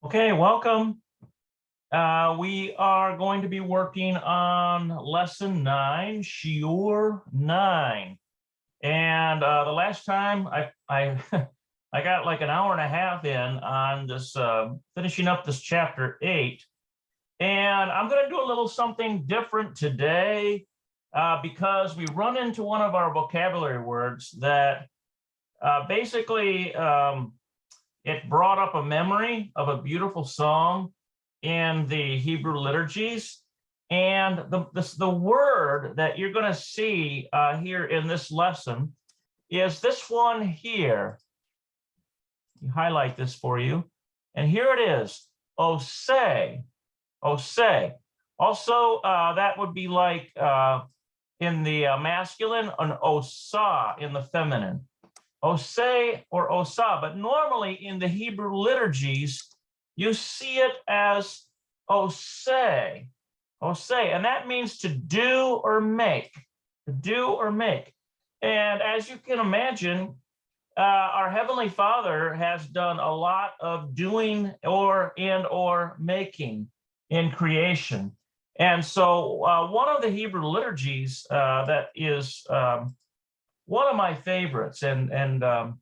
Okay, welcome. We are going to be working on lesson 9, Shiur 9. And the last time I I got like an hour and a half in on this finishing up this chapter 8. And I'm going to do a little something different today because we run into one of our vocabulary words that basically it brought up a memory of a beautiful song in the Hebrew liturgies. And the word that you're going to see here in this lesson is this one here. You highlight this for you. And here it is, oseh, oseh. Also, that would be like in the masculine, an osa in the feminine. Oseh or osa, but normally in the Hebrew liturgies, you see it as oseh, oseh, and that means to do or make, to do or make. And as you can imagine, our Heavenly Father has done a lot of doing or making in creation. And so one of the Hebrew liturgies that is one of my favorites, and I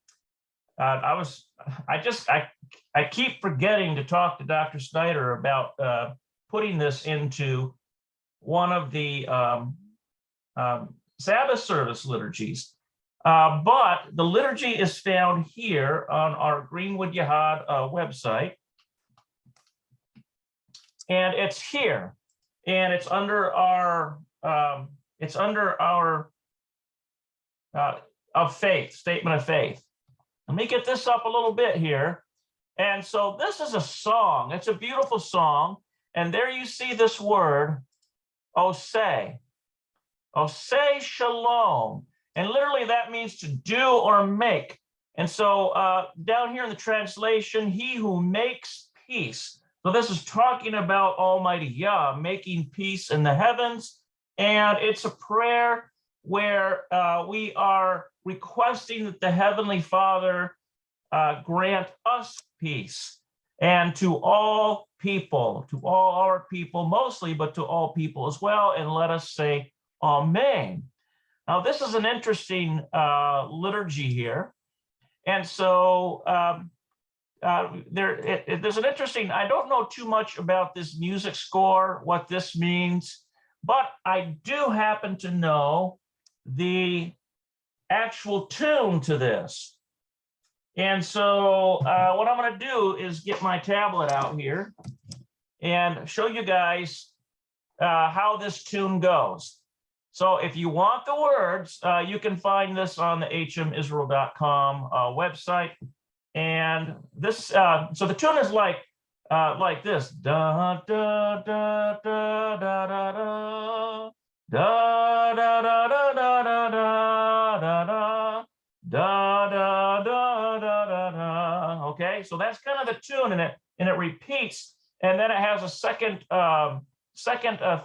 keep forgetting to talk to Dr. Snyder about putting this into one of the Sabbath service liturgies. But the liturgy is found here on our Greenwood Yahad website, and it's here, and it's under our of faith, statement of faith. Let me get this up a little bit here. And so this is a song. It's a beautiful song. And there you see this word, oseh, oseh shalom. And literally that means to do or make. And so down here in the translation, he who makes peace. So this is talking about Almighty Yah making peace in the heavens. And it's a prayer where we are requesting that the Heavenly Father grant us peace, and to all people, to all our people mostly, but to all people as well. And let us say Amen. Now, this is an interesting liturgy here. And so there's an interesting, I don't know too much about this music score, what this means, but I do happen to know the actual tune to this. And so what I'm going to do is get my tablet out here and show you guys how this tune goes. So if you want the words, you can find this on the hmisrael.com website. And this, so the tune is like this. Da da da da da da da. Da da da da da da da da da da da da da. Okay, so that's kind of the tune, and it repeats, and then it has a second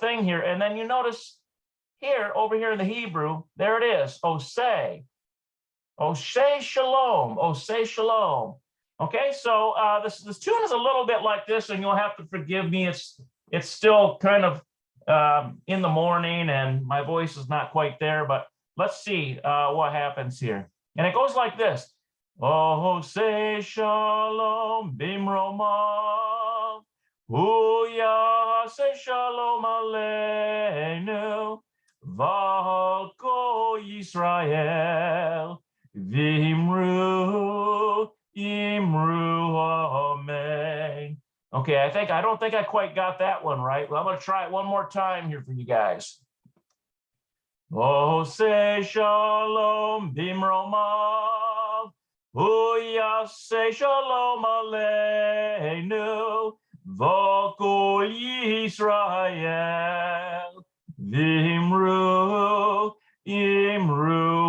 thing here, and then you notice here over here in the Hebrew, there it is, oseh, oseh shalom, oseh shalom. Okay, so this tune is a little bit like this, and you'll have to forgive me. It's still kind of in the morning and my voice is not quite there, but let's see what happens here. And it goes like this. Oseh shalom bimromav, uyaseh shalom aleinu, v'al kol Yisrael, v'imru amen. Okay, I don't think I quite got that one right. Well, I'm going to try it one more time here for you guys. Oseh shalom bimromav, uyaseh shalom aleinu, v'al kol Yisrael, v'imru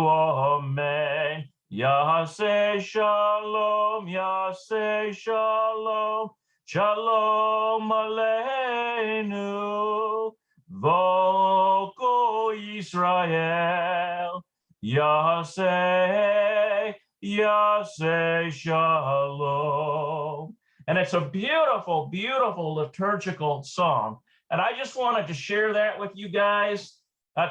amen. Yaseh shalom, yaseh shalom, shalom aleinu, v'al kol Yisrael, yaseh shalom. And it's a beautiful, beautiful liturgical song. And I just wanted to share that with you guys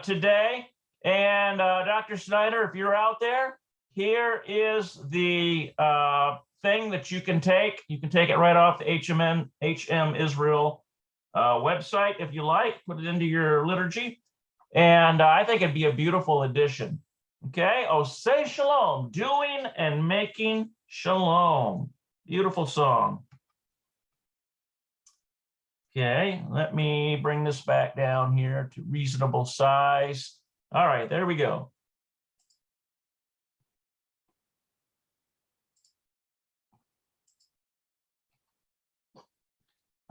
today. And Dr. Snyder, if you're out there, here is the thing that you can take. You can take it right off the HM Israel website if you like, put it into your liturgy. And I think it'd be a beautiful addition. Okay, Oseh Shalom, doing and making shalom. Beautiful song. Okay, let me bring this back down here to reasonable size. All right, there we go.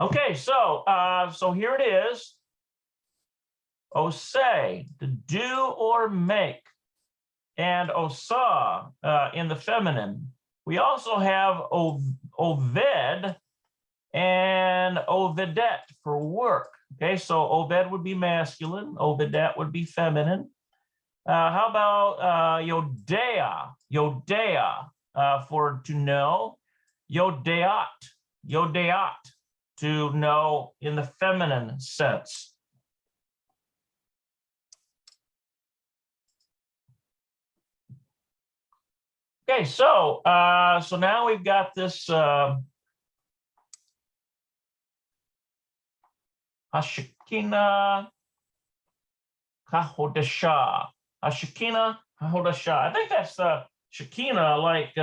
Okay, so here it is. Oseh, to do or make, and osa in the feminine. We also have oved and ovedet for work. Okay, so oved would be masculine, ovedet would be feminine. How about yodea? Yodea for to know. Yodeat, yodeat, to know in the feminine sense. Okay, so now we've got this Hashikina Kahodasha. Hashikina Kahodasha. I think that's the Shekinah, like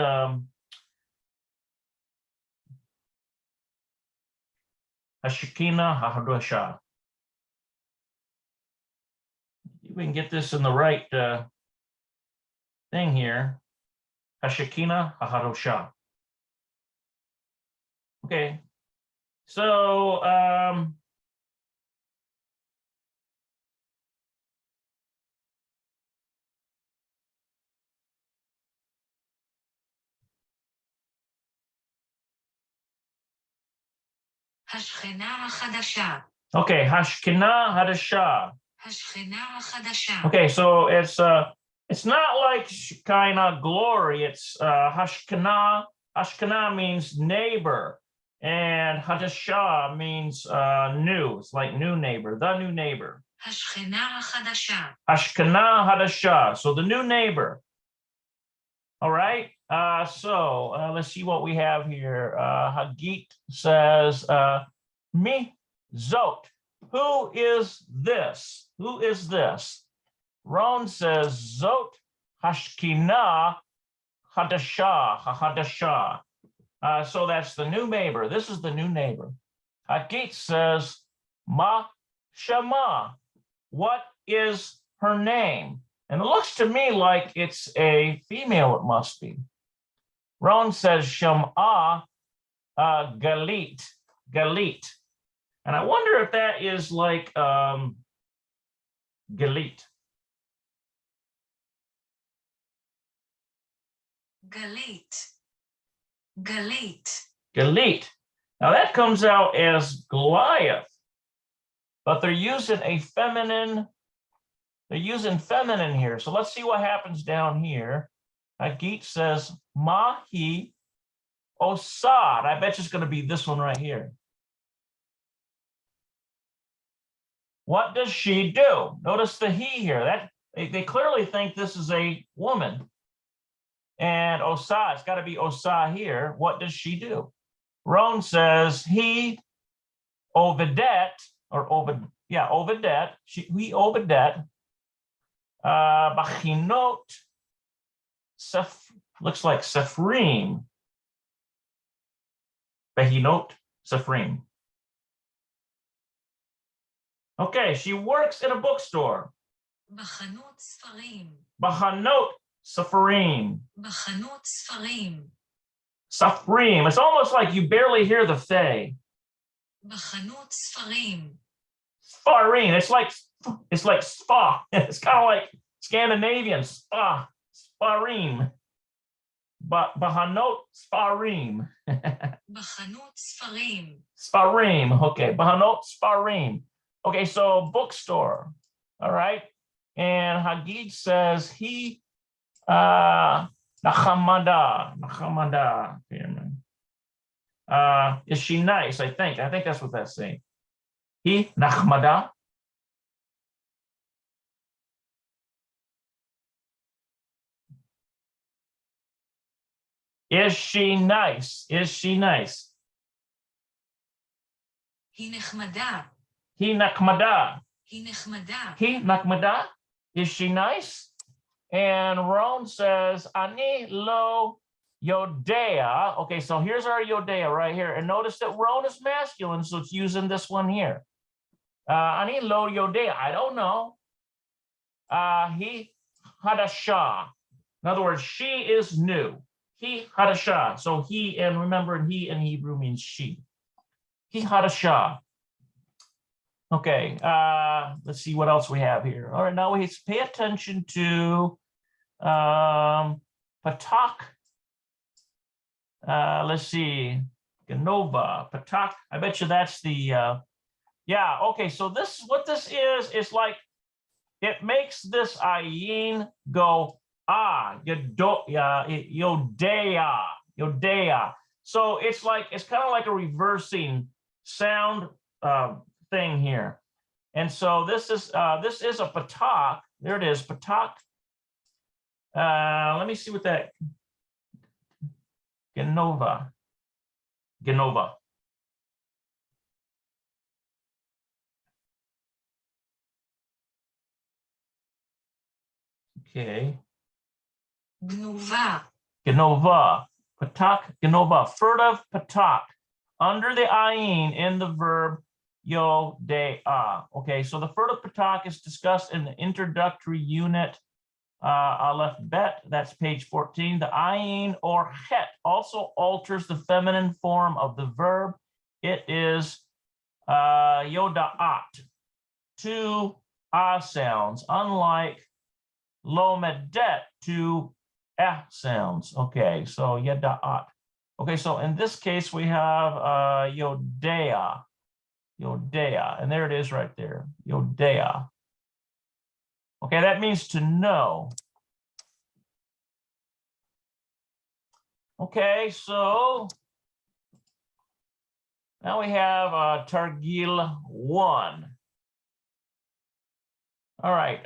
Hashikina Kahodasha. We can get this in the right thing here. Hashikina Kahodasha. Okay, so השכנה החדשה. Okay, Hashkina Hadasha. השכנה החדשה. Okay, so it's not like Shekinah glory, it's Hashkana. Hashkana means neighbor, and Hadasha means new. It's like new neighbor, the new neighbor. השכנה החדשה. Hashkana Hadasha, so the new neighbor. All right, so let's see what we have here. Hagit says, Mi Zot, who is this? Who is this? Ron says, Zot Hashkina Hadasha, Hadasha. So that's the new neighbor. This is the new neighbor. Hagit says, Ma Shema, what is her name? And it looks to me like it's a female, it must be. Ron says Shema Galit, Galit. And I wonder if that is like Galit. גלית. גלית. Galit. Now that comes out as Goliath, but they're using a feminine. They're using feminine here. So let's see what happens down here. Hagit says, Mahi Osad. I bet you it's going to be this one right here. What does she do? Notice the he here. That they clearly think this is a woman. And Osa, it's got to be Osa here. What does she do? Ron says he Ovedet, or Oved, yeah, Ovedet. He Ovedet. Bachinot, looks like Sephrim. Behinot, Sephrim. Okay, she works in a bookstore. בחנות ספרים. Bachanot, Sephrim. בחנות ספרים. Sephrim. It's almost like you barely hear the Fae. בחנות ספרים. Sfarim. It's like spa. It's kind of like Scandinavian spa. Sparim. Bahanot Sparim. בחנות ספרים. Sparim. Okay. Bahanot Sparim. Okay, so bookstore. All right. And Hagid says he Nachamada. Is she nice? I think that's what that's saying. He nachmada. Is she nice? Is she nice? היא נחמדה. He nakmada. היא נחמדה. He nakmada. Is she nice? And Ron says, Ani lo yodea. Okay, so here's our yodea right here. And notice that Ron is masculine, so it's using this one here. Ani lo yodea. I don't know. He hadasha. In other words, she is new. He hadasha. So he, and remember, he in Hebrew means she. He hadasha. Okay, let's see what else we have here. All right, now we pay attention to patak. Let's see, Ganova, patak. I bet you that's the, yeah, okay, so this, what this is like, it makes this ayin go, yodea, yodea. So it's like, it's kind of like a reversing sound thing here. And so this is a patak. There it is, patak. Let me see what that, Genova. Okay. גנובה. Genova, patak, Genova, furtive patak, under the ayin in the verb yodea. Okay, so the furtive patak is discussed in the introductory unit, Aleph Bet, that's page 14. The ayin or het also alters the feminine form of the verb. It is yodaat, two ah sounds, unlike lomedet, two sounds. Okay, so yadaat. Okay, so in this case we have yodea, and there it is right there, yodea. Okay, that means to know. Okay, so now we have Targil 1. All right,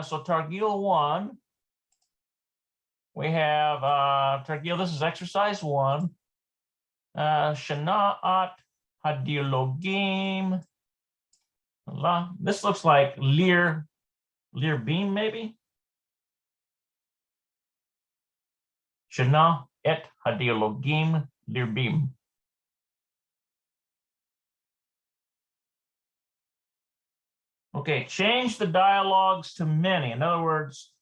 so Targil 1. We have Targil, this is exercise 1. Shana'at Hadilogim. This looks like Lear beam, maybe. Shana et Hadilogim Lear beam. Okay, change the dialogues to many. In other words,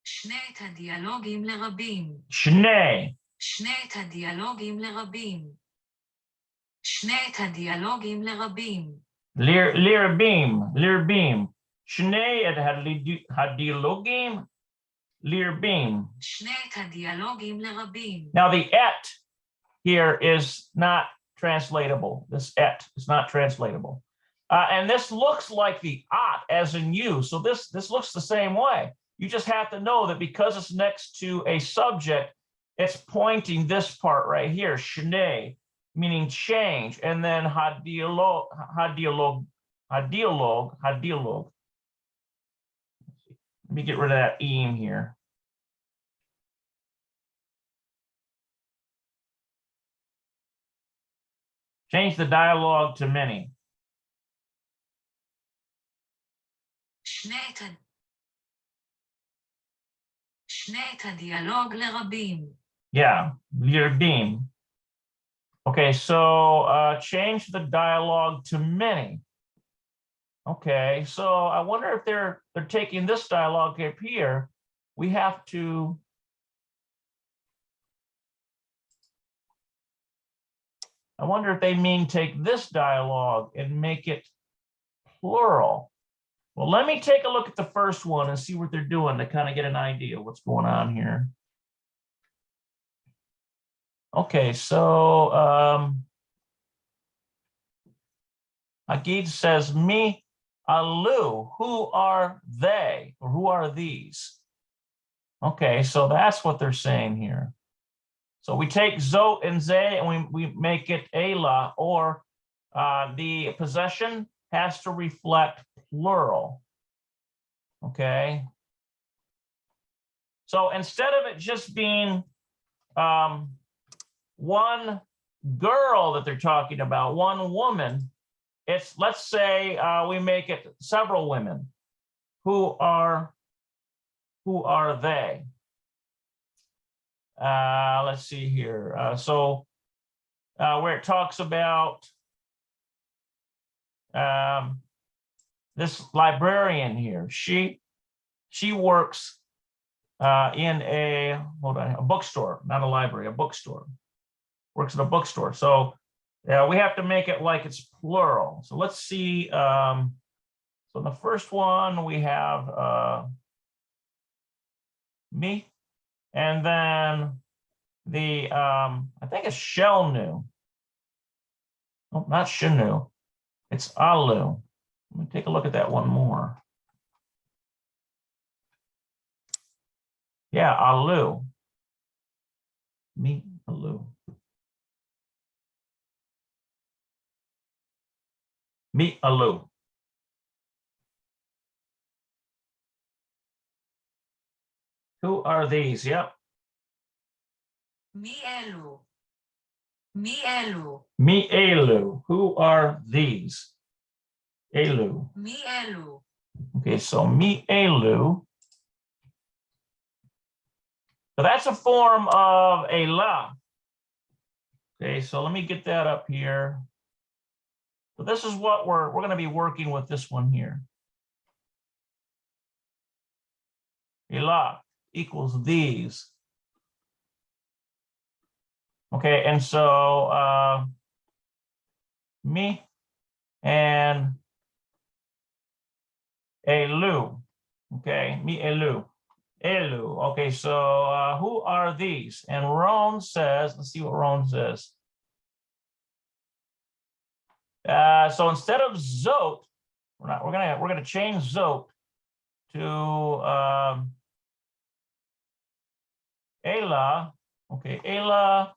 שני את הדיאלוגים לרבים. Shne. שני את הדיאלוגים לרבים. שני את הדיאלוגים לרבים. Lear beam. Shne et Hadilogim Lear beam. שני את הדיאלוגים לרבים. Now the et here is not translatable. This et is not translatable. And this looks like the at as in you. So this looks the same way. You just have to know that because it's next to a subject, it's pointing this part right here, shne, meaning change, and then hadiolog. Let me get rid of that eam here. Change the dialogue to many. שני את הדיאלוג לרבים. Yeah, lear beam. Okay, so change the dialogue to many. Okay, so I wonder if they're taking this dialogue up here. We have to I wonder if they mean take this dialogue and make it plural. Well, let me take a look at the first one and see what they're doing to kind of get an idea of what's going on here. Okay, so Agid says, Mi alu, who are they, or who are these? Okay, so that's what they're saying here. So we take zot and ze and we make it ela, or the possession has to reflect plural. Okay. So instead of it just being one girl that they're talking about, one woman, it's, let's say we make it several women. Who are they? Let's see here. Where it talks about this librarian here, she works in a bookstore, not a library, a bookstore. Works in a bookstore. So we have to make it like it's plural. So let's see. So the first one we have me, and then the I think it's Shelnu. Oh, not Shinu. It's Alu. Let me take a look at that one more. Yeah, Alu. Me, Alu. Me, Alu. Who are these? Yep. מי אלו? מי אלו? Me, Elu. Who are these? Elu. מי אלו? Okay, so me, Elu. So that's a form of a la. Okay, so let me get that up here. So this is what we're going to be working with, this one here. Ela equals these. Okay, and so me and Elu. Okay, me, Elu. Elu. Okay, so who are these? And Ron says, let's see what Ron says. So instead of zot, we're gonna change zot to Ela. Okay, Ela,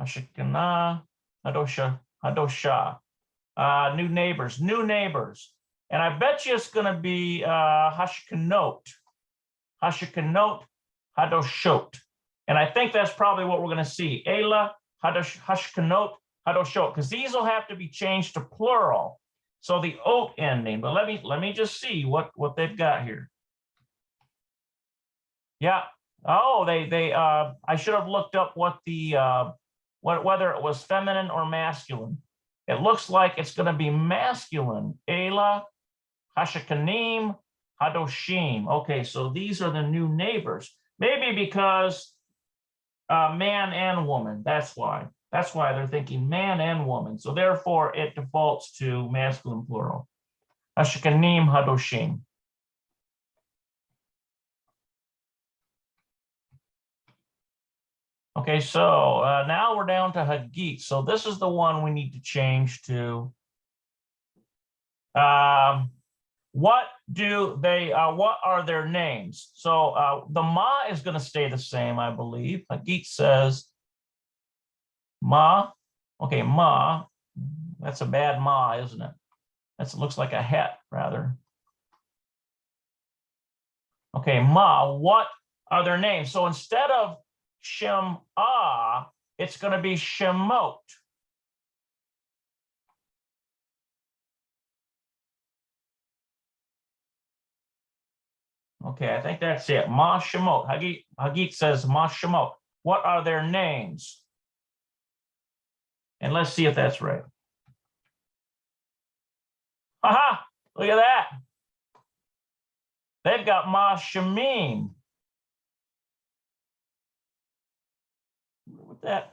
Ashikana, Hadosha. New neighbors. And I bet you it's gonna be Hashkanot, Hadoshot. And I think that's probably what we're gonna see. Ela, Hashkanot, Hadoshot, because these will have to be changed to plural. So the ot ending, but let me just see what they've got here. Yeah. Oh, they I should have looked up what the whether it was feminine or masculine. It looks like it's going to be masculine. Ela, Hashakanim, Hadoshim. Okay, so these are the new neighbors. Maybe because man and woman. That's why. That's why they're thinking man and woman. So therefore, it defaults to masculine plural. Hashakanim, Hadoshim. Okay, so now we're down to Hagit. So this is the one we need to change to. What are their names? So the Ma is going to stay the same, I believe. Hagit says Ma. Okay, Ma. That's a bad Ma, isn't it? That looks like a het, rather. Okay, Ma, what are their names? So instead of Shem-ah, it's going to be Shemot. Okay, I think that's it. Ma Shemot. Hagit says Ma Shemot. What are their names? And let's see if that's right. Aha! Look at that. They've got Ma Shemim. With that.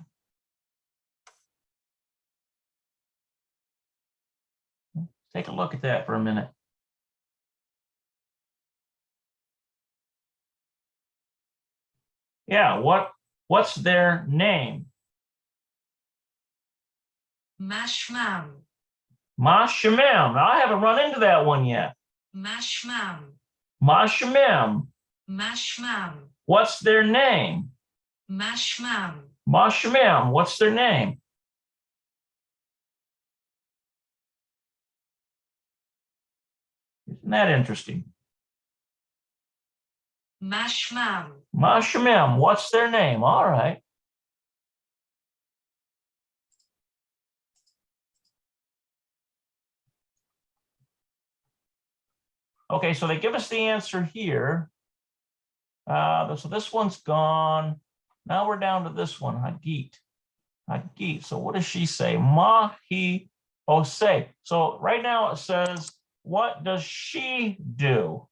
Take a look at that for a minute. Yeah, what's their name? מה שמם? Ma Shemim. Now, I haven't run into that one yet. מה שמם? Ma Shemim. מה שמם? What's their name? מה שמם? Mashmim, what's their name? Isn't that interesting? מה שמם? Mashmim, what's their name? All right. Okay, so they give us the answer here. So this one's gone. Now we're down to this one, Hagit. Hagit. So what does she say? Mahi ose. So right now it says, what does she do?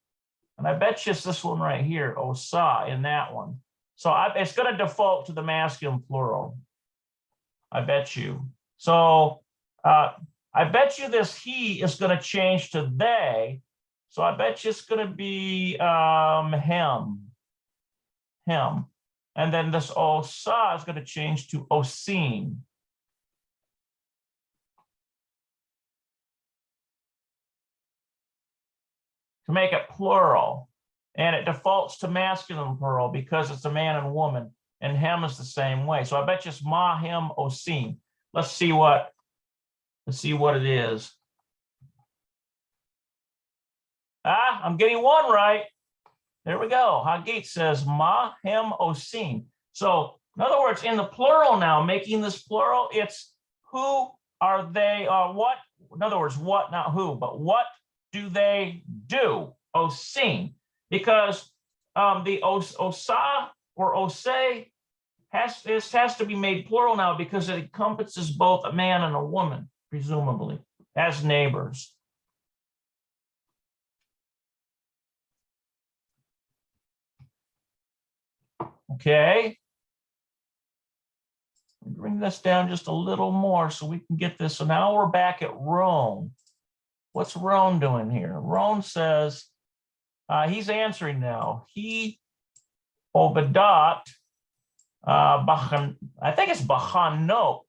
And I bet you it's this one right here, osa, in that one. So it's going to default to the masculine plural. I bet you. So I bet you this he is going to change to they. So I bet you it's going to be him. And then this osa is going to change to osin. To make it plural. And it defaults to masculine plural because it's a man and woman. And him is the same way. So I bet you it's ma, him, osin. Let's see what it is. I'm getting one right. There we go. Hagit says ma, him, osin. So in other words, in the plural now, making this plural, it's who are they, what, in other words, what, not who, but what do they do? Osin. Because the osa or ose has to be made plural now because it encompasses both a man and a woman, presumably, as neighbors. Okay. Bring this down just a little more so we can get this. So now we're back at Ron. What's Ron doing here? Ron says, he's answering now. He obedat, I think it's bachanot,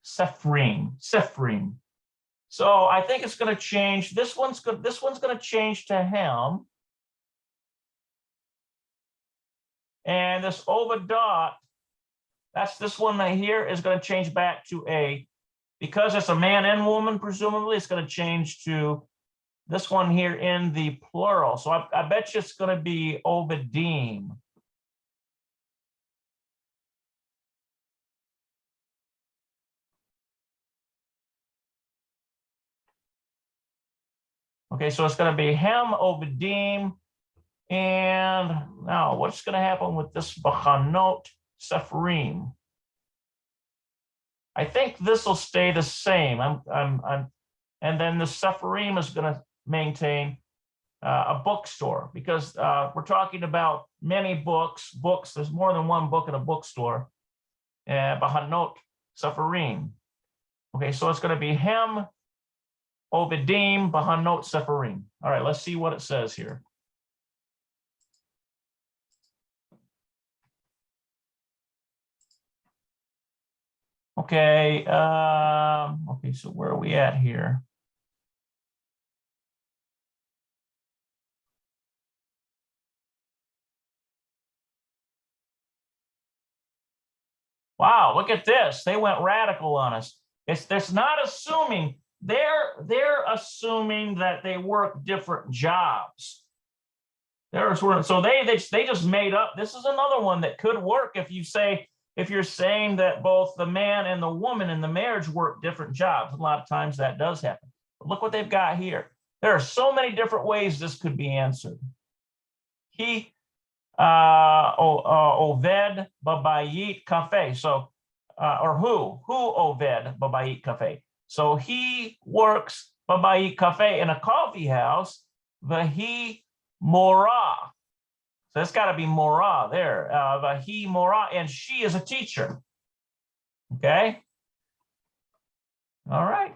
Sephrim. So I think it's going to change. This one's going to change to him. And this obedat, that's this one right here, is going to change back to a, because it's a man and woman, presumably, it's going to change to this one here in the plural. So I bet you it's going to be obedim. Okay, so it's going to be him, obedim. And now what's going to happen with this bachanot sephrim? I think this will stay the same. And then the sephrim is going to maintain a bookstore because we're talking about many books. There's more than one book in a bookstore. Bachanot sephrim. Okay, so it's going to be him, obedim, bachanot sephrim. All right, let's see what it says here. Okay, okay, so where are we at here? Wow, look at this. They went radical on us. It's not assuming, they're assuming that they work different jobs. So they just made up. This is another one that could work if you're saying that both the man and the woman in the marriage work different jobs. A lot of times that does happen. But look what they've got here. There are so many different ways this could be answered. He Oved babayit cafe. So, or who Oved babayit cafe. So he works babayit cafe in a coffee house. Vahi mora. So it's got to be mora there. Vahi mora, and she is a teacher. Okay. All right.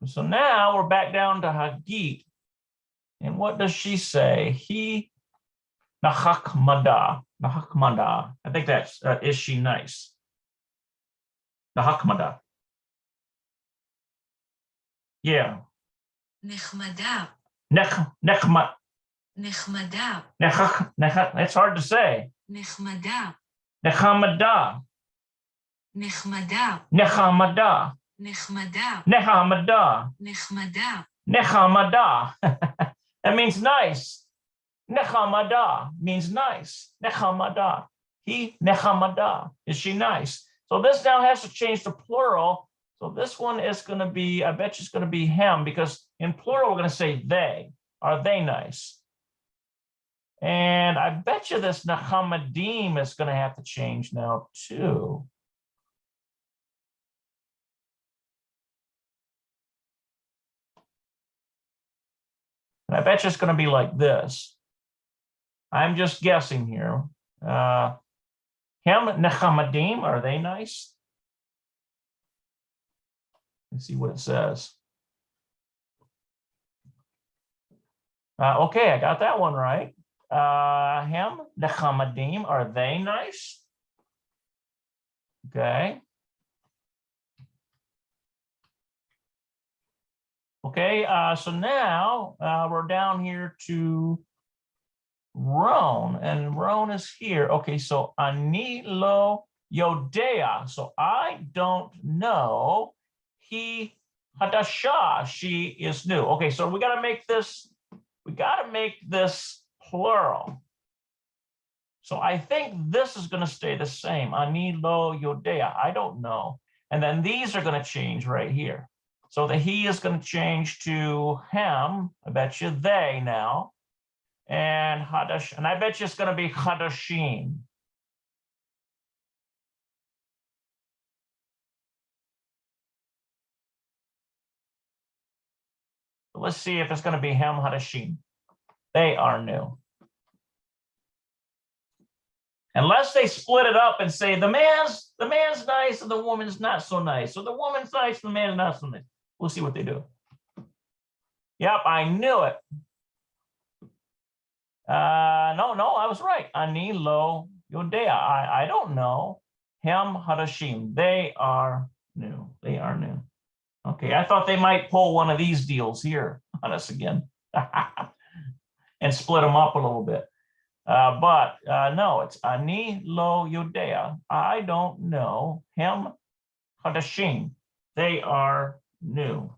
So now we're back down to Hagit. And what does she say? He nahakmada. I think that's is she nice? Nahakmada. Yeah. נחמדה, Nechma. נחמדה, It's hard to say. נחמדה, Nechamada. נחמדה, Nechamada. נחמדה, Nechamada. נחמדה, Nechamada. That means nice. Nechamada means nice. Nechamada. He nechamada. Is she nice? So this now has to change to plural. So this one is going to be, I bet you it's going to be him, because in plural we're going to say they. Are they nice? And I bet you this Nechamadim is going to have to change now too. And I bet you it's going to be like this. I'm just guessing here. Him, Nechamadim, are they nice? Let's see what it says. Okay, I got that one right. Him, Nechamadim, are they nice? Okay. Okay, so now we're down here to Ron, and Ron is here. Okay, so Ani lo yodea. So I don't know. He hadasha. She is new. Okay, so we got to make this. We got to make this plural. So I think this is going to stay the same. Ani lo yodea. I don't know. And then these are going to change right here. So the he is going to change to him. I bet you they now. And hadash, and I bet you it's going to be hadashim. So let's see if it's going to be him, hadashim. They are new. Unless they split it up and say the man's nice and the woman's not so nice, or the woman's nice and the man's not so nice. We'll see what they do. Yep, I knew it. No, I was right. Ani lo yodea. I don't know. Him hadashim. They are new. They are new. Okay, I thought they might pull one of these deals here on us again and split them up a little bit. But no, it's ani lo yodea. I don't know. Him hadashim. They are new.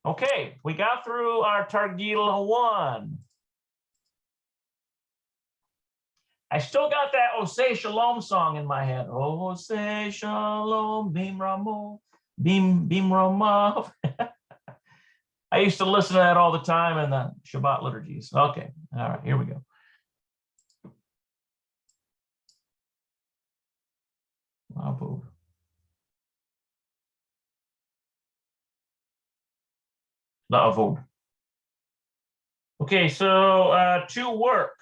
Okay, we got through our Targil 1. I still got that Oseh Shalom song in my head. Oseh Shalom, Bim Ramo, Bim Rama. I used to listen to that all the time in the Shabbat liturgies. Okay, all right, here we go. La'avod. Okay, so to work.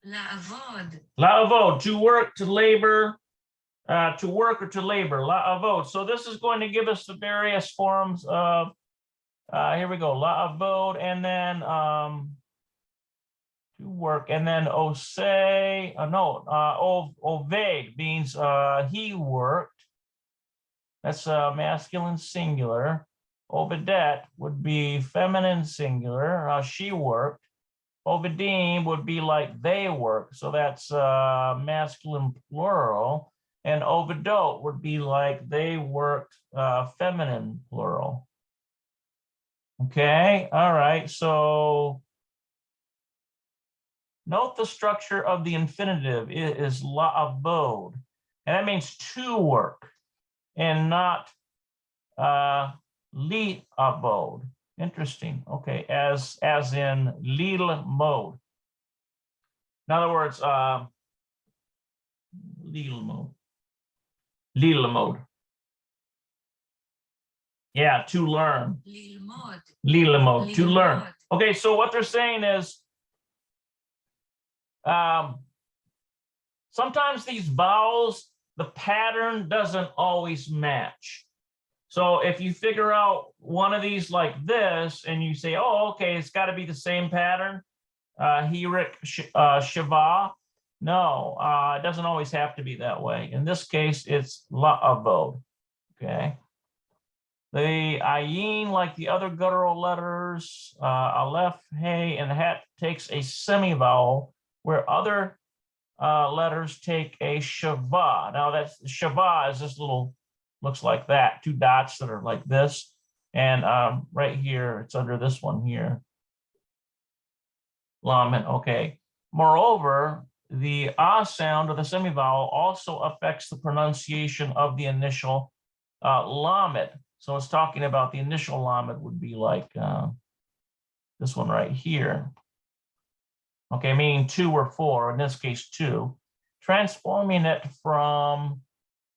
לעבוד, La'avod, to work, to labor, to work or to labor. La'avod. So this is going to give us the various forms of, here we go, la'avod, and then to work, and then oseh, oved means he worked. That's masculine singular. Obedet would be feminine singular. She worked. Obedim would be like they work. So that's masculine plural. And ovedot would be like they worked, feminine plural. Okay, all right. So note the structure of the infinitive is la'avod. And that means to work and not li abode. Interesting. Okay, as in lil mode. In other words, lil mode. Lil mode. Yeah, to learn. ללמוד, Lil mode, to learn. ללמוד. Okay, so what they're saying is, sometimes these vowels, the pattern doesn't always match. So if you figure out one of these like this, and you say, oh, okay, it's got to be the same pattern, Hirik Shiva, No, it doesn't always have to be that way. In this case, it's la'avod, okay? The ayin, like the other guttural letters, aleph, hey, and het takes a semivowel, where other letters take a shava. Now that's shava is this little, looks like that, two dots that are like this. And right here, it's under this one here. Lamed, okay. Moreover, the sound of the semivowel also affects the pronunciation of the initial lamed. So it's talking about the initial lamed would be like this one right here. Okay, meaning 2 or 4, in this case 2, transforming it from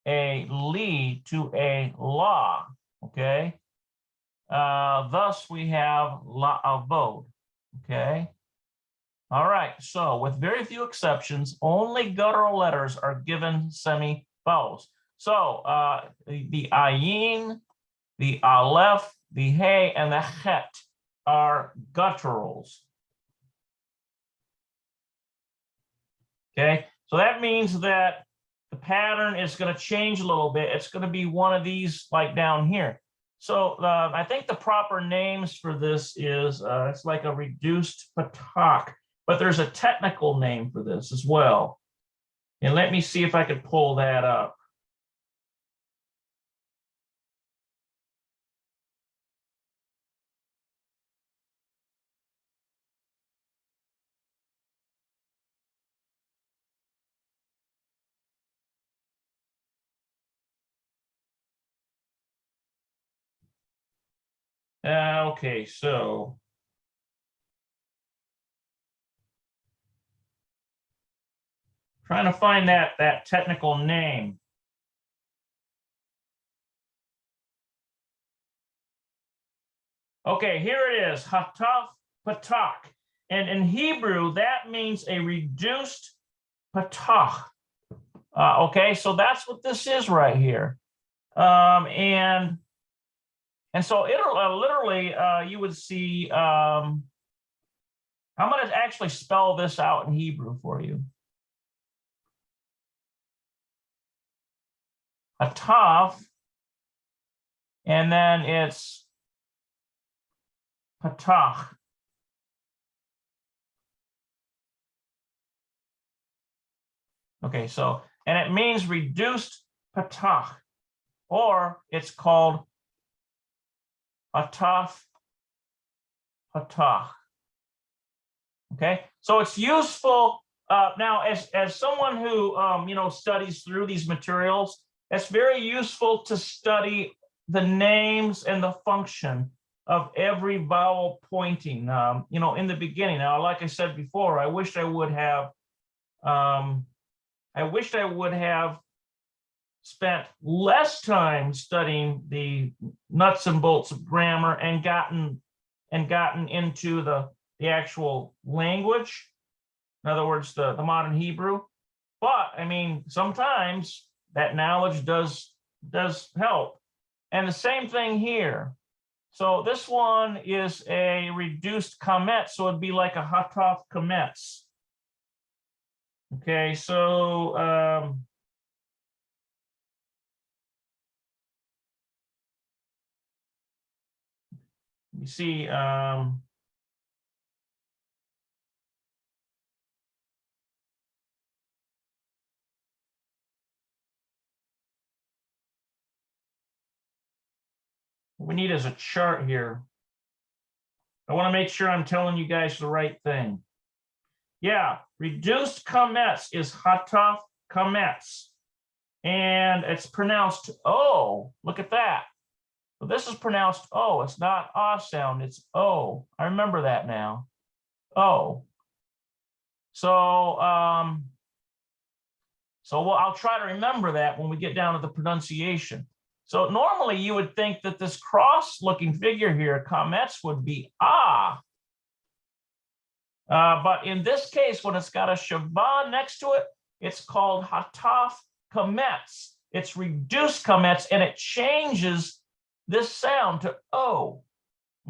a li to a la, okay? Thus we have la'avod, okay? All right, so with very few exceptions, only guttural letters are given semi-vowels. So the ayin, the aleph, the hey, and the het are gutturals. Okay, so that means that the pattern is going to change a little bit. It's going to be one of these like down here. So I think the proper names for this is, it's like a reduced patak, but there's a technical name for this as well. And let me see if I could pull that up. Okay, so trying to find that technical name. Okay, here it is, hataf patak. And in Hebrew, that means a reduced patach. Okay, so that's what this is right here. And so it'll literally, you would see, I'm going to actually spell this out in Hebrew for you. Hataf, and then it's patach. Okay, so, and it means reduced patach, or it's called hataf patach. Okay, so it's useful now as someone who studies through these materials. It's very useful to study the names and the function of every vowel pointing. In the beginning. Now, like I said before, I wished I would have. I wished I would have spent less time studying the nuts and bolts of grammar and gotten into the actual language. In other words, the modern Hebrew. But I mean, sometimes that knowledge does help. And the same thing here. So this one is a reduced kametz, so it'd be like a hataf kametz. Okay, so you see, what we need is a chart here. I want to make sure I'm telling you guys the right thing. Yeah, reduced kametz is hataf kametz. And it's pronounced O. Look at that. So this is pronounced O. It's not ah sound, it's O. I remember that now. O. So I'll try to remember that when we get down to the pronunciation. So normally you would think that this cross-looking figure here, kametz, would be ah. But in this case, when it's got a shava next to it, it's called hataf kametz. It's reduced kametz, and it changes this sound to O.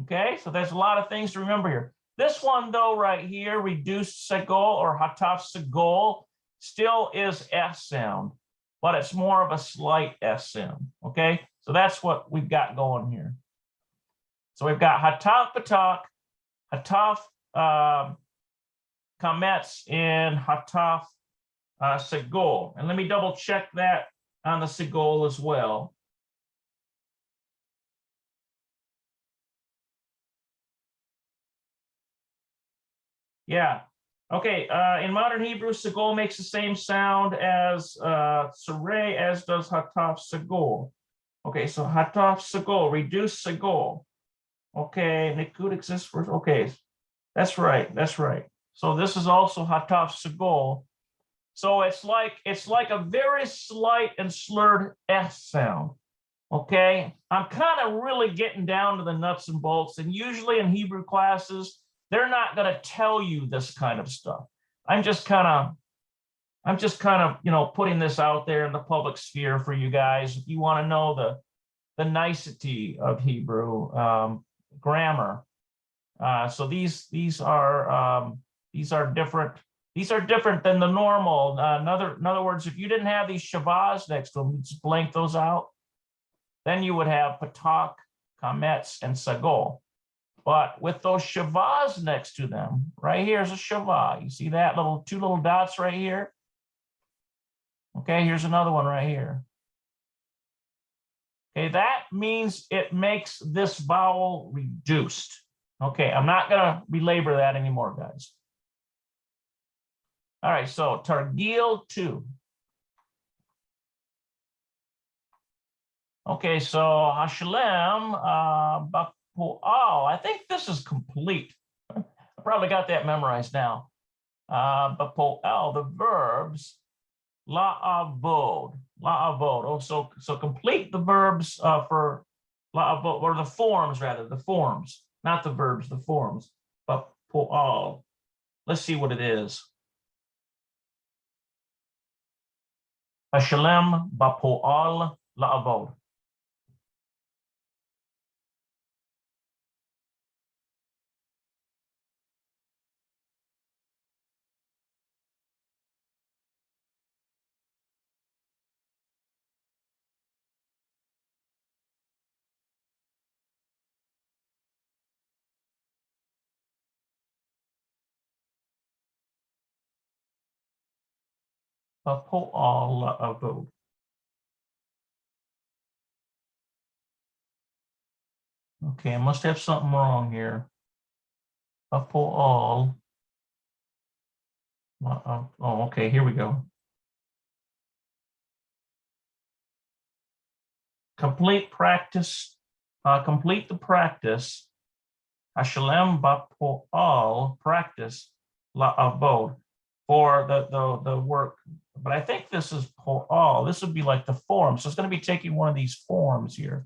Okay, so there's a lot of things to remember here. This one, though, right here, reduced segol or hataf segol, still is S sound, but it's more of a slight S sound, okay? So that's what we've got going here. So we've got hataf batak, hataf kametz, and hataf segol. And let me double check that on the segol as well. Yeah. Okay. In modern Hebrew, segol makes the same sound as saray, as does hataf segol. Okay, so hataf segol, reduce segol. Okay, nikud exists for, okay, that's right, that's right. So this is also hataf segol. So it's like a very slight and slurred S sound. Okay, I'm kind of really getting down to the nuts and bolts, and usually in Hebrew classes, they're not going to tell you this kind of stuff. I'm just kind of, you know, putting this out there in the public sphere for you guys. If you want to know the nicety of Hebrew grammar, so these are different. These are different than the normal. In other words, if you didn't have these shavas next to them, you just blank those out. Then you would have patak, kametz, and sagol. But with those shavas next to them, right here is a shava. You see that two little dots right here? Okay, here's another one right here. Okay, that means it makes this vowel reduced. Okay, I'm not gonna belabor that anymore, guys. All right, so Targil 2. Okay, so Hashalem, Bapo'al, I think this is complete. I probably got that memorized now. Bapo'al, the verbs, la'avod. Oh, so complete the verbs for la'avod, or the forms rather, the forms, not the verbs, the forms. Bapo'al. Let's see what it is. Hashalem, Bapo'al, la'avod. Bapo'al, la'avod. Okay, I must have something wrong here. Bapo'al. Oh, okay, here we go. Complete practice, complete the practice. Hashalem bapo'al, practice la'avod, for the work. But I think this is po'al. This would be like the form. So it's going to be taking one of these forms here.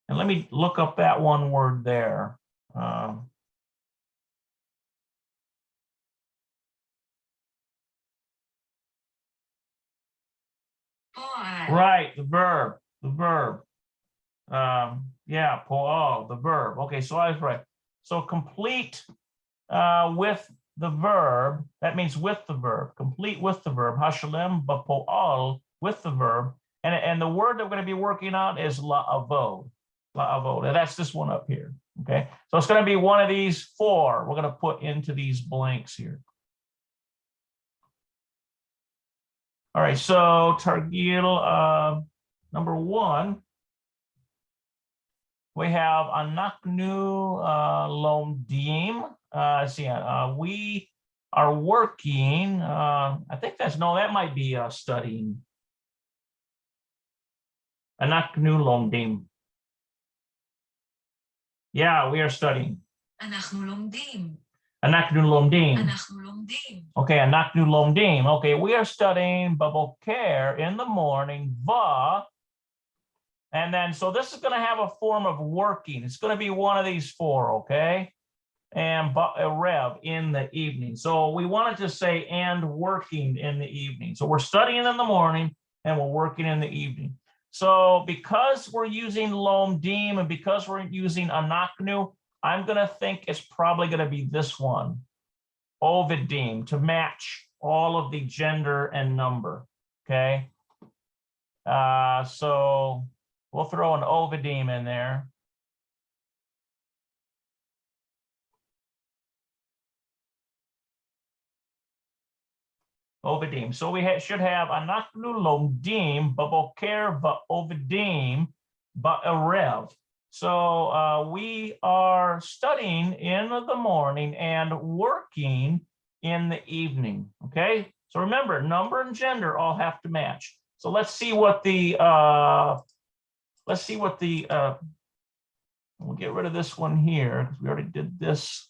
And let me look up that one word there. Right, the verb. Yeah, po'al, the verb. Okay, so I was right. So complete with the verb, that means with the verb, complete with the verb, hashalem bapo'al, with the verb, and the word that we're going to be working on is la'avod, and that's this one up here, okay? So it's going to be one of these four we're going to put into these blanks here. All right, so Targil number 1, we have anaknu lomdim. We are working. I think that might be studying. Anaknu lomdim. Yeah, we are studying. אנחנו לומדים. Anaknu lomdim. אנחנו לומדים. Okay, anaknu lomdim. Okay, we are studying baboker in the morning, va. And then, so this is going to have a form of working. It's going to be one of these four, okay? And rev in the evening. So we wanted to say and working in the evening. So we're studying in the morning and we're working in the evening. So because we're using lomdim and because we're using anaknu, I'm going to think it's probably going to be this one, ovidim, to match all of the gender and number, okay? So we'll throw an Ovidim in there. Ovidim. So we should have Anaknu Lomdim, Baboker, Ovidim, Ba'erev. So we are studying in the morning and working in the evening. Okay. So remember, number and gender all have to match. So let's see what the we'll get rid of this one here because we already did this.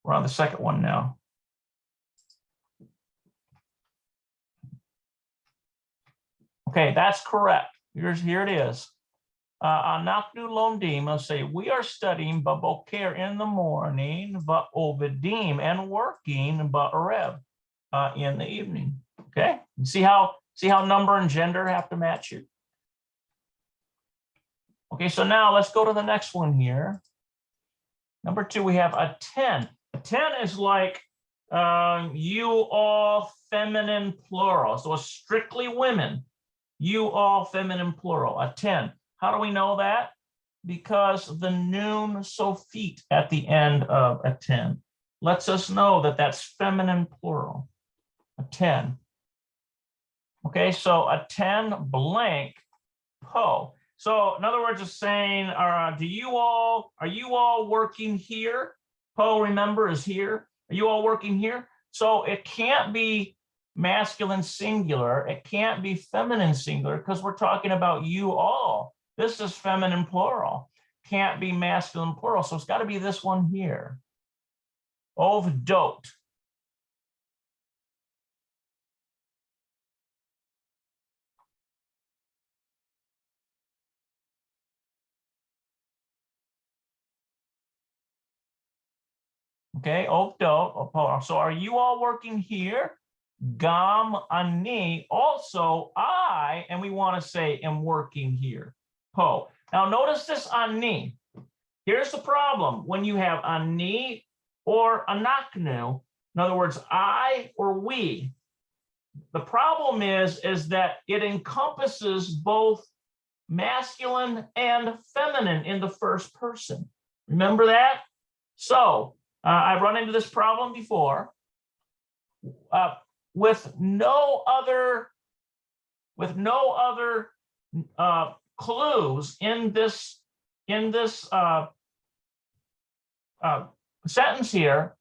We're on the second one now. Okay, that's correct. Here it is. Anaknu lomdim, let's say we are studying baboker in the morning, ba'ovidim, and working ba'arev in the evening. Okay, you see how number and gender have to match you. Okay, so now let's go to the next one here. Number 2, we have a 10. A 10 is like you all feminine plural, so it's strictly women. You all feminine plural, a 10. How do we know that? Because the noon sophit at the end of a 10 lets us know that that's feminine plural, a 10. Okay, so a 10 blank po. So in other words, it's saying, are you all working here? Po, remember, is here. Are you all working here? So it can't be masculine singular. It can't be feminine singular because we're talking about you all. This is feminine plural. Can't be masculine plural. So it's got to be this one here. Ovdot. Okay, ovdot. So are you all working here? Gam ani, also I, and we want to say am working here. Po. Now notice this ani. Here's the problem. When you have ani or anaknu, in other words, I or we, the problem is that it encompasses both masculine and feminine in the first person. Remember that? So I've run into this problem before. With no other clues in this sentence here,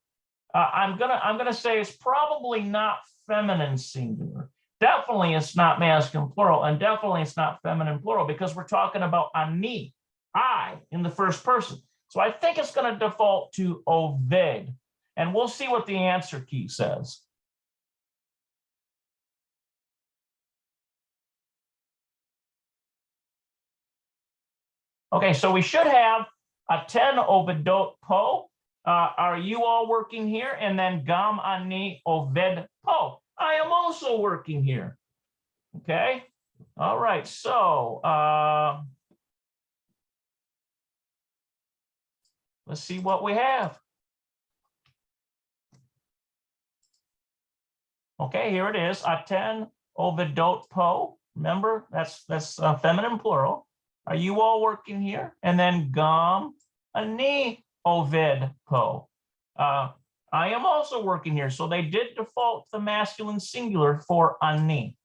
I'm gonna say it's probably not feminine singular. Definitely it's not masculine plural, and definitely it's not feminine plural because we're talking about ani, I, in the first person. So I think it's going to default to oved, and we'll see what the answer key says. Okay, so we should have a 10 ovedot po. Are you all working here? And then gam ani oved po. I am also working here. Okay. All right. So let's see what we have. Okay, here it is. A 10 ovedot po. Remember, that's feminine plural. Are you all working here? And then gam ani oved po. I am also working here. So they did default the masculine singular for ani.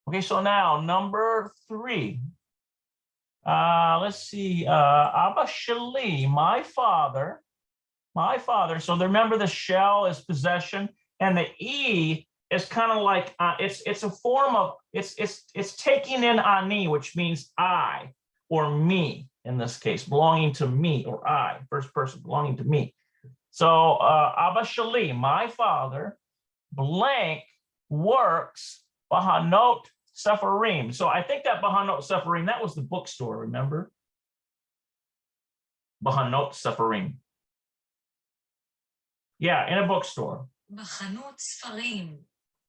Okay, so now number 3. Let's see. Abba Shali, my father. So remember the shell is possession, and the e is kind of like it's a form of it's taking in ani, which means I or me in this case, belonging to me, or I, first person belonging to me. So Abba Shali, my father, blank works bahanot sefarim. So I think that bahanot sefarim, that was the bookstore, remember? Bahanot sefarim. Yeah, in a bookstore. בחנות ספרים.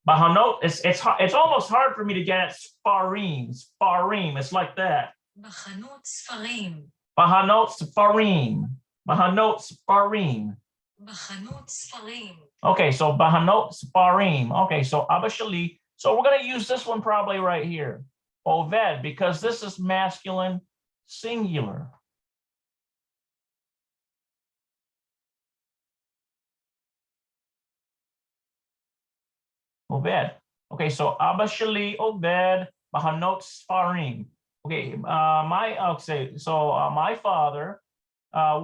Bahanot, it's almost hard for me to get it. Sparim. It's like that. בחנות ספרים. Bahanot Sfarim. Bahanot Sfarim. בחנות ספרים. Okay, so Bahanot Sfarim. Okay, so Abba Shali. So we're going to use this one probably right here. Oved, because this is masculine singular. Oved. Okay, so Abba Shali Oved Bahanot Sfarim. Okay, my father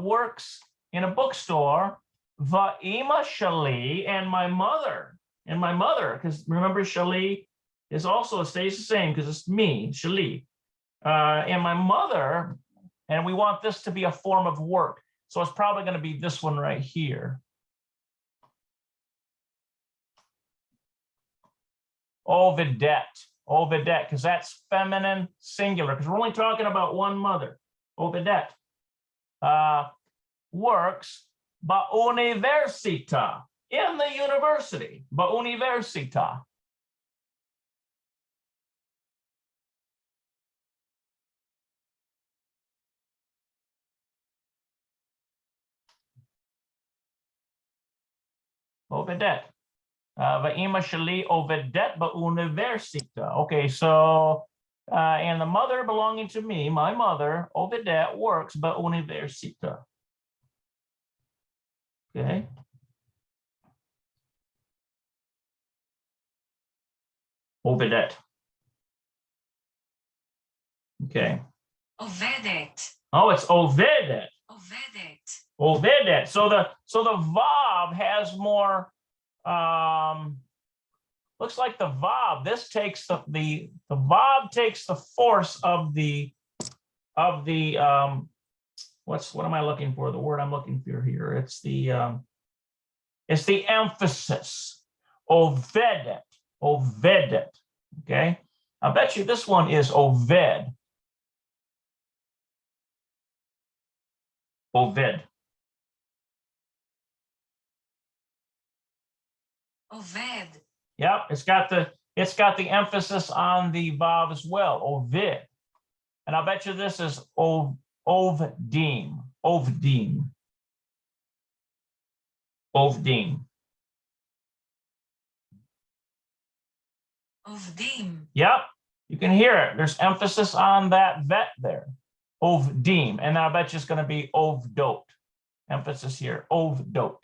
works in a bookstore. Va'ima Shali, and my mother, because remember Shali is also, it stays the same because it's me, Shali, and my mother, and we want this to be a form of work. So it's probably going to be this one right here. Ovidet, because that's feminine singular, because we're only talking about one mother. Ovidet works ba'universita, in the university, ba'universita. Ovidet. Va'ima shali ovidet ba'universita. Okay, so and the mother belonging to me, my mother, ovidet, works ba'universita. Okay. Ovidet. Okay. עובדת. Oh, it's ovidet. עובדת. Ovidet. So the vav has more. Looks like the vav. This takes the vav takes the force of the what am I looking for? The word I'm looking for here. It's the emphasis. Ovedet. Ovedet. Okay. I bet you this one is oved. Oved. עובד. Yep, it's got the emphasis on the vav as well. Ovid. And I bet you this is ovdim. Ovdim. Ovdim. עובדים. Yep, you can hear it. There's emphasis on that vet there. Ovdim. And I bet you it's going to be ovdot. Emphasis here. Ovdot.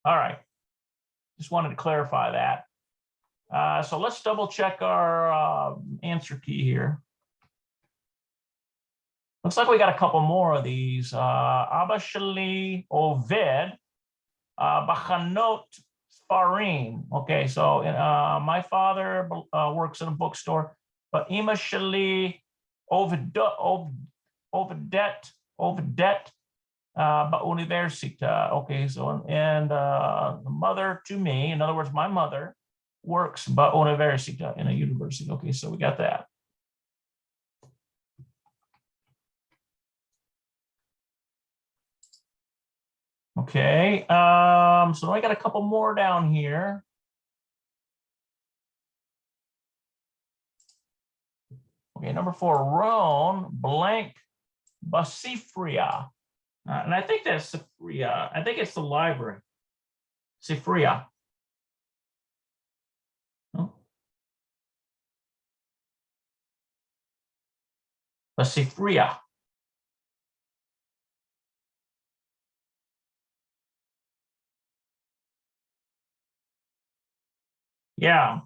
All right. Just wanted to clarify that. So let's double check our answer key here. Looks like we got a couple more of these. Abba Shali Oved Bachanot Sfarim. Okay, so my father works in a bookstore, but Ima Shali Ovedet Ba'universita. Okay, so and the mother to me, in other words, my mother works ba'universita, in a university. Okay, so we got that. Okay, so I got a couple more down here. Okay, number 4, Ron blank Basifria. And I think that's Sifria. I think it's the library. Sifria. Oh. Basifria. Yeah.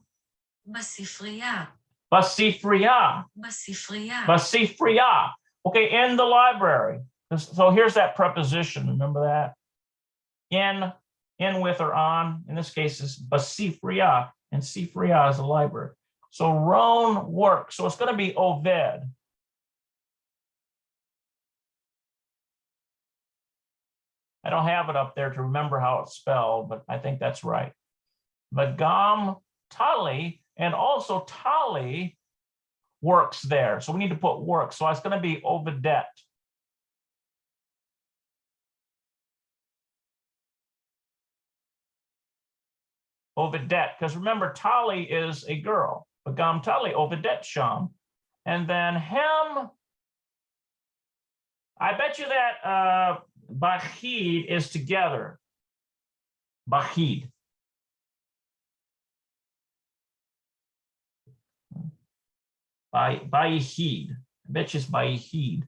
בספרייה. Basifria. בספרייה. Basifria. Okay, in the library. So here's that preposition. Remember that? In with or on. In this case, is basifria, and sifria is a library. So Ron works. So it's going to be Oved. I don't have it up there to remember how it's spelled, but I think that's right. Vagam Tali, and also Tali works there. So we need to put work. So it's going to be Ovedet. Ovedet, because remember, Tali is a girl. Vagam Tali, Ovedet Sham. And then Hem I bet you that Bahid is together. Bahid. Bahid. I bet you it's Bahid.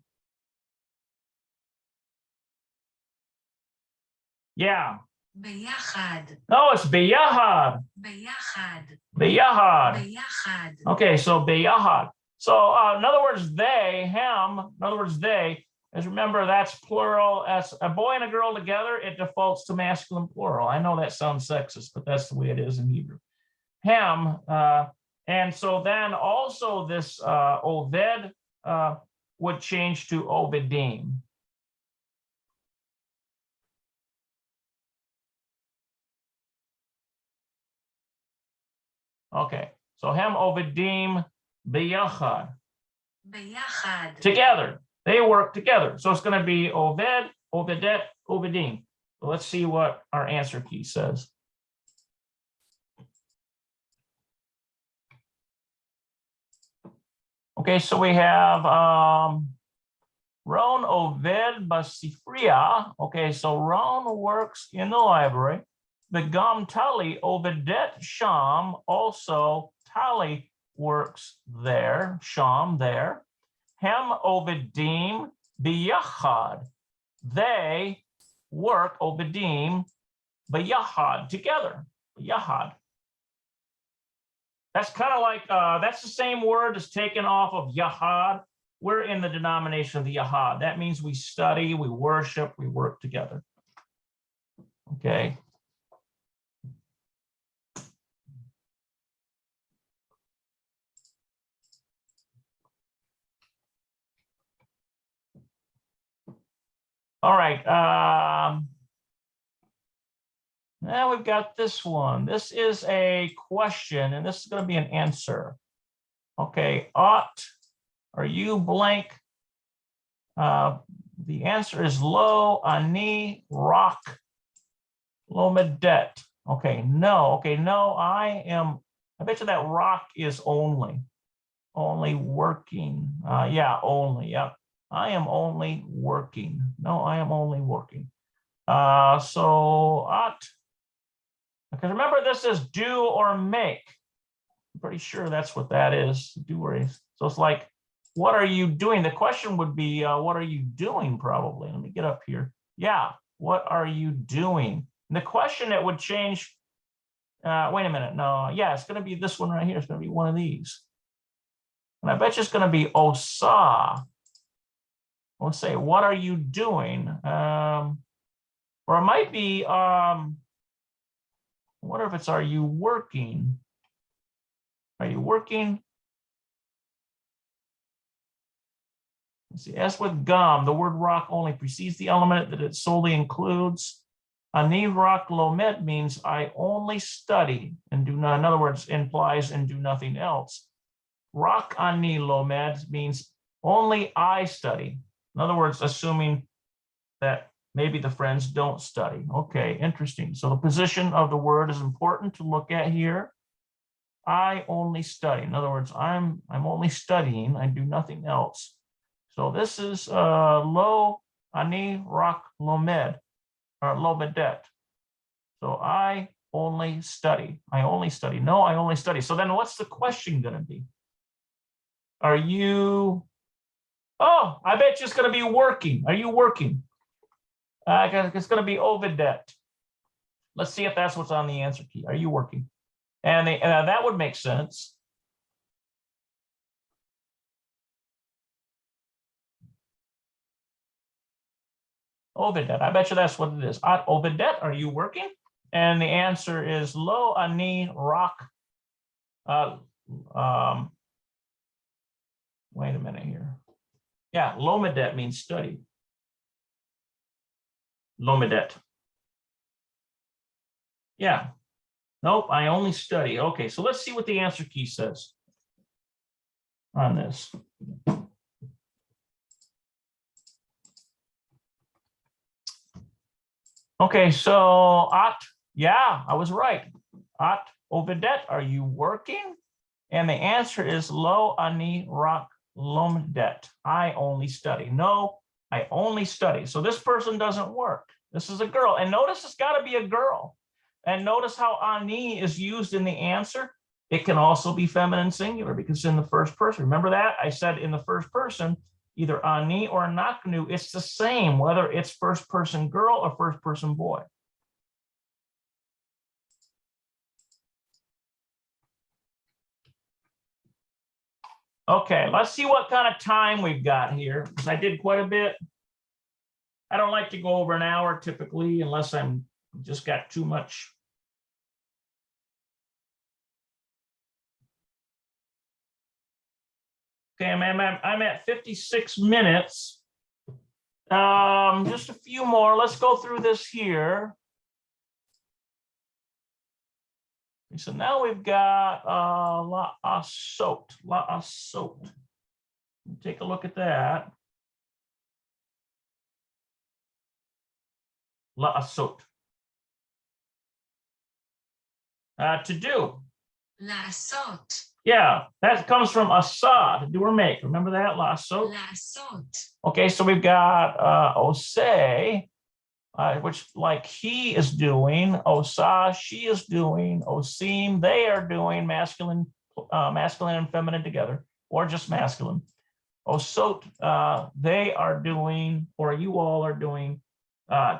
Yeah. ביחד. No, it's Biyahad. ביחד. Biyahad. ביחד. Okay, so Biyahad. So in other words, they, him, in other words, they, as remember, that's plural. As a boy and a girl together, it defaults to masculine plural. I know that sounds sexist, but that's the way it is in Hebrew. Him, and so then also this Oved would change to Obedim. Okay, so Hem Ovedim Biyachad. ביחד. Together. They work together. So it's going to be Oved, Ovedet, Ovedim. So let's see what our answer key says. Okay, so we have Ron Oved Basifria. Okay, so Ron works in the library. The Gam Tali Ovedet Sham, also Tali works there, Sham there. Hem Ovedim Biyachad. They work Ovedim Biyachad together. Biyachad. That's kind of like, that's the same word that's taken off of Yahad. We're in the denomination of the Yahad. That means we study, we worship, we work together. Okay. All right. Now we've got this one. This is a question, and this is going to be an answer. Okay. Ought, are you blank? The answer is lo, ani, rock, lomedet. Okay, no. Okay, no, I bet you that rock is only working. Yeah, only. Yep. I am only working. No, I am only working. So ought, because remember this is do or make. I'm pretty sure that's what that is. Do or is. So it's like, what are you doing? The question would be, what are you doing? Probably. Let me get up here. Yeah, what are you doing? And the question that would change. Wait a minute. No, yeah, it's going to be this one right here. It's going to be one of these. And I bet you it's going to be Osa. Let's say, what are you doing? Or it might be, I wonder if it's, are you working? Are you working? Let's see, as with gum, the word rock only precedes the element that it solely includes. Ani rock lomet means I only study and do not, in other words, implies and do nothing else. Rock ani lomed means only I study. In other words, assuming that maybe the friends don't study. Okay, interesting. So the position of the word is important to look at here. I only study. In other words, I'm only studying. I do nothing else. So this is lo ani rock lomed or lomedet. So I only study. I only study. No, I only study. So then what's the question going to be? Are you? Oh, I bet you it's going to be working. Are you working? It's going to be Ovedet. Let's see if that's what's on the answer key. Are you working? And that would make sense. Ovedet. I bet you that's what it is. Ovedet, are you working? And the answer is lo ani rock. Wait a minute here. Yeah, lomedet means study. Lomedet. Yeah. Nope, I only study. Okay, so let's see what the answer key says on this. Okay, so At, yeah, I was right. At Ovedet, are you working? And the answer is lo ani rock lomdet. I only study. No, I only study. So this person doesn't work. This is a girl. And notice it's got to be a girl. And notice how ani is used in the answer. It can also be feminine singular because it's in the first person. Remember that? I said in the first person, either ani or naknu, it's the same, whether it's first person girl or first person boy. Okay, let's see what kind of time we've got here, because I did quite a bit. I don't like to go over an hour typically unless I'm just got too much. Okay, I'm at 56 minutes. Just a few more. Let's go through this here. So now we've got la asot. Take a look at that. La asot. To do. לעשות. Yeah, that comes from asa, to do or make. Remember that? La asot. לעשות. Okay, so we've got ose, which like he is doing, osa, she is doing, osim, they are doing, masculine and feminine together, or just masculine. Osot, they are doing, or you all are doing,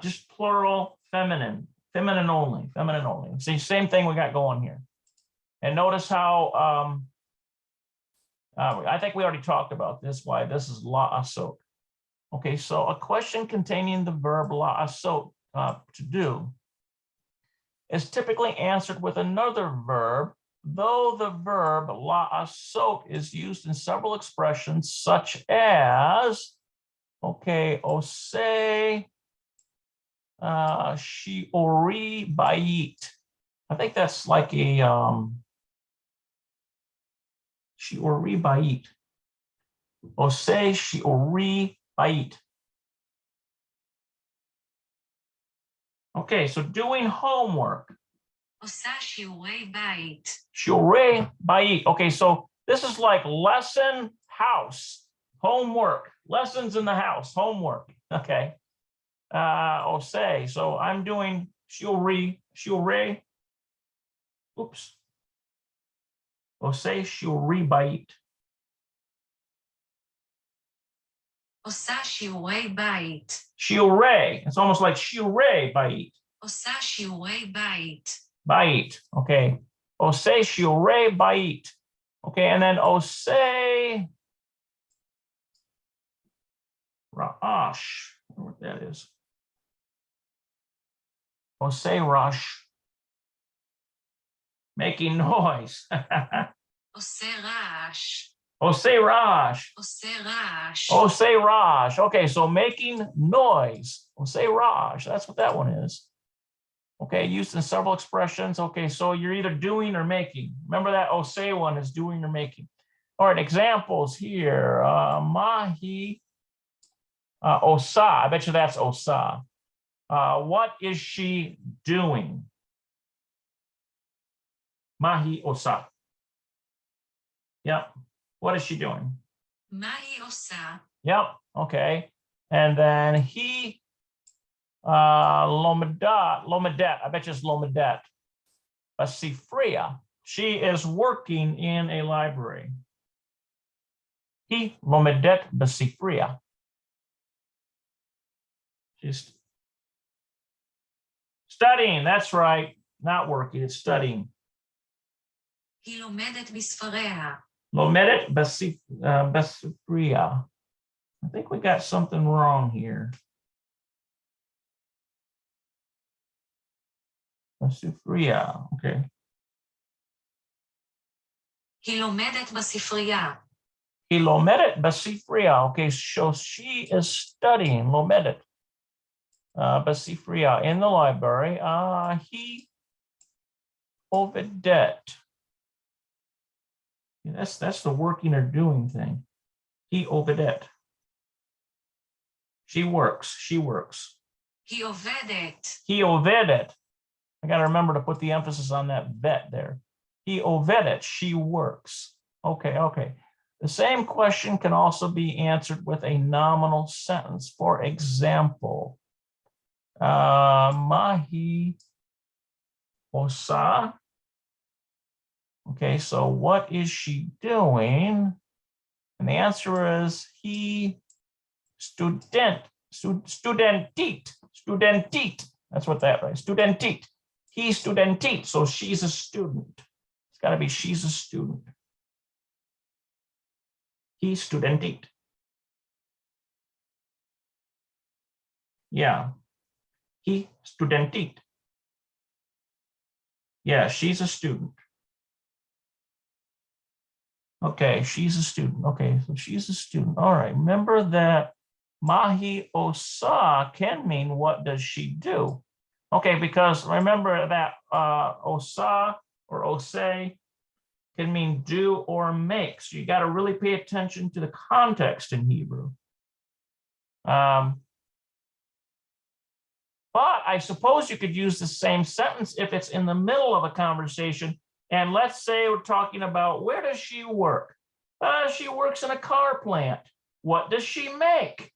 just plural, feminine only. See, same thing we got going here. And notice how, I think we already talked about this, why this is la asot. Okay, so a question containing the verb la asot, to do, is typically answered with another verb, though the verb la asot is used in several expressions such as, okay, ose, shiori bayit. I think that's like a shiori bayit. Ose shiori bayit. Okay, so doing homework. עושה שיעורי בית. Shiorei bayit. Okay, so this is like lesson house, homework, lessons in the house, homework. Okay. Ose. So I'm doing shiorei. Oops. Ose shiorei bayit. עושה שיעורי בית. Shiorei. It's almost like shiorei bayit. עושה שיעורי בית. Bayit. Okay. Ose shiorei bayit. Okay, and then ose ra'ash. I don't know what that is. Ose rush. Making noise. עושה רעש. Ose rash. עושה רעש. Ose rash. Okay, so making noise. Ose rash. That's what that one is. Okay, used in several expressions. Okay, so you're either doing or making. Remember that ose one is doing or making. All right, examples here. Mahi osa. I bet you that's osa. What is she doing? Mahi osa. Yep. What is she doing? מה היא עושה? Yep. Okay. And then he lomedet. I bet you it's lomedet. Basifria. She is working in a library. He lomedet basifria. She's studying. That's right. Not working. It's studying. היא לומדת בספריה. Lomedet basifria. I think we got something wrong here. Basifria. Okay. היא לומדת בספרייה. He lomedet basifria. Okay, so she is studying lomedet basifria in the library. He ovedet. That's the working or doing thing. He ovedet. She works. היא עובדת. He ovedet. I got to remember to put the emphasis on that vet there. He ovedet. She works. Okay. The same question can also be answered with a nominal sentence. For example, Mahi Osa. Okay, so what is she doing? And the answer is he studentit. That's what that is. Studentit. He studentit. So she's a student. It's got to be she's a student. He studentit. Yeah. He studentit. Yeah, she's a student. Okay, she's a student. Okay, so she's a student. All right, remember that Mahi Osa can mean what does she do? Okay, because remember that Osa or Ose can mean do or make. So you got to really pay attention to the context in Hebrew. But I suppose you could use the same sentence if it's in the middle of a conversation. And let's say we're talking about where does she work? She works in a car plant. What does she make?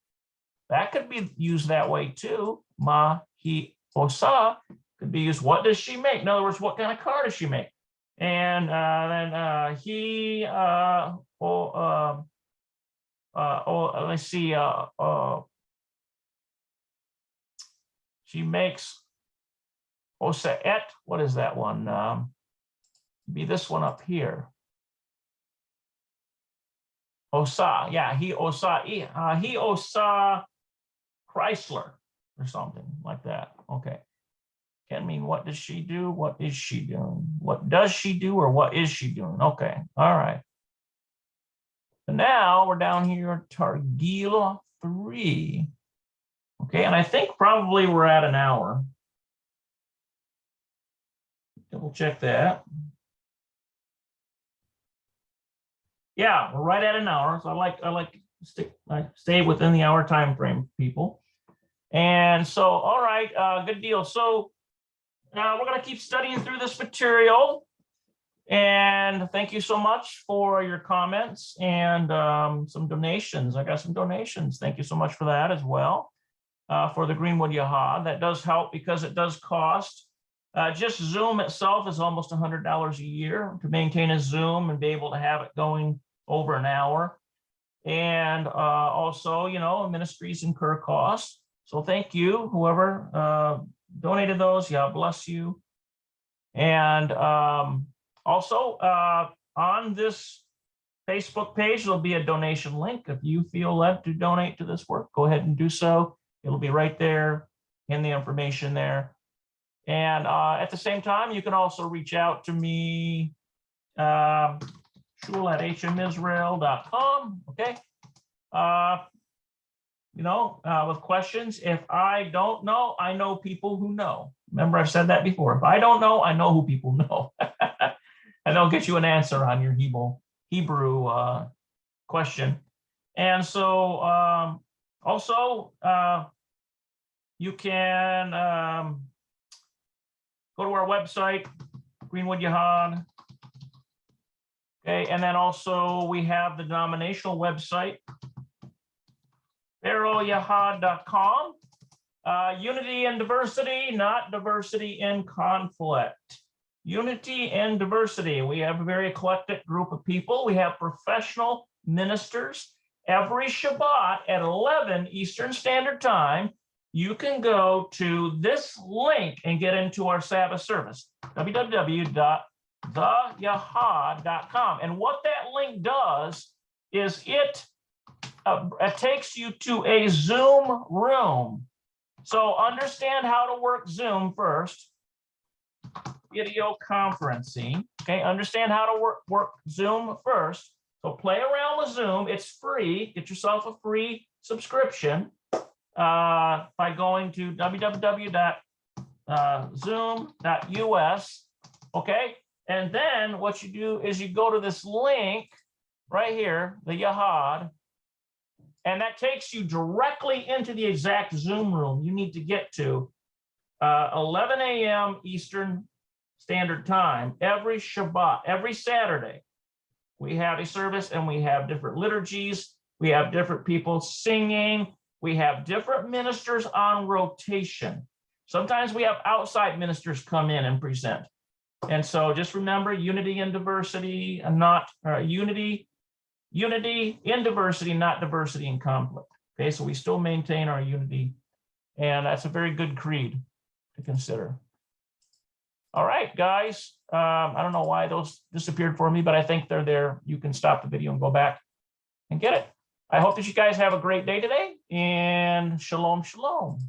That could be used that way too. Mahi Osa could be used. What does she make? In other words, what kind of car does she make? And then he. Let's see. She makes Osaet. What is that one? Be this one up here. Osa, yeah, he Osa Chrysler or something like that. Okay. Can mean what does she do? What is she doing? What does she do or what is she doing? Okay. All right. And now we're down here, Targil 3. Okay, and I think probably we're at an hour. Double check that. Yeah, we're right at an hour. So I like to stay within the hour time frame, people. And so, all right, good deal. So we're going to keep studying through this material. And thank you so much for your comments and some donations. I got some donations. Thank you so much for that as well, for the Greenwood Yahad. That does help because it does cost. Just Zoom itself is almost $100 a year to maintain a Zoom and be able to have it going over an hour. And also, you know, ministries incur costs. So thank you, whoever donated those. God bless you. And also on this Facebook page, there'll be a donation link. If you feel led to donate to this work, go ahead and do so. It'll be right there in the information there. And at the same time, you can also reach out to me, shul@hmisrael.com. Okay. You know, with questions. If I don't know, I know people who know. Remember, I've said that before. If I don't know, I know who people know. And they'll get you an answer on your Hebrew question. And so also, you can go to our website, Greenwood Yahad. Okay, and then also we have the denominational website, beroyahad.com. Unity and diversity, not diversity in conflict. Unity and diversity. We have a very eclectic group of people. We have professional ministers. Every Shabbat at 11 Eastern Standard Time, you can go to this link and get into our Sabbath service, www.theyahad.com. And what that link does is it takes you to a Zoom room. So understand how to work Zoom first. Video conferencing. Okay, understand how to work Zoom first. So play around with Zoom. It's free. Get yourself a free subscription by going to www.zoom.us. Okay, and then what you do is you go to this link right here, the Yahad, and that takes you directly into the exact Zoom room you need to get to 11 a.m. Eastern Standard Time every Shabbat, every Saturday. We have a service and we have different liturgies. We have different people singing. We have different ministers on rotation. Sometimes we have outside ministers come in and present. And so just remember unity and diversity, and not unity in diversity, not diversity in conflict. Okay, so we still maintain our unity. And that's a very good creed to consider. All right, guys. I don't know why those disappeared for me, but I think they're there. You can stop the video and go back and get it. I hope that you guys have a great day today, and shalom, shalom.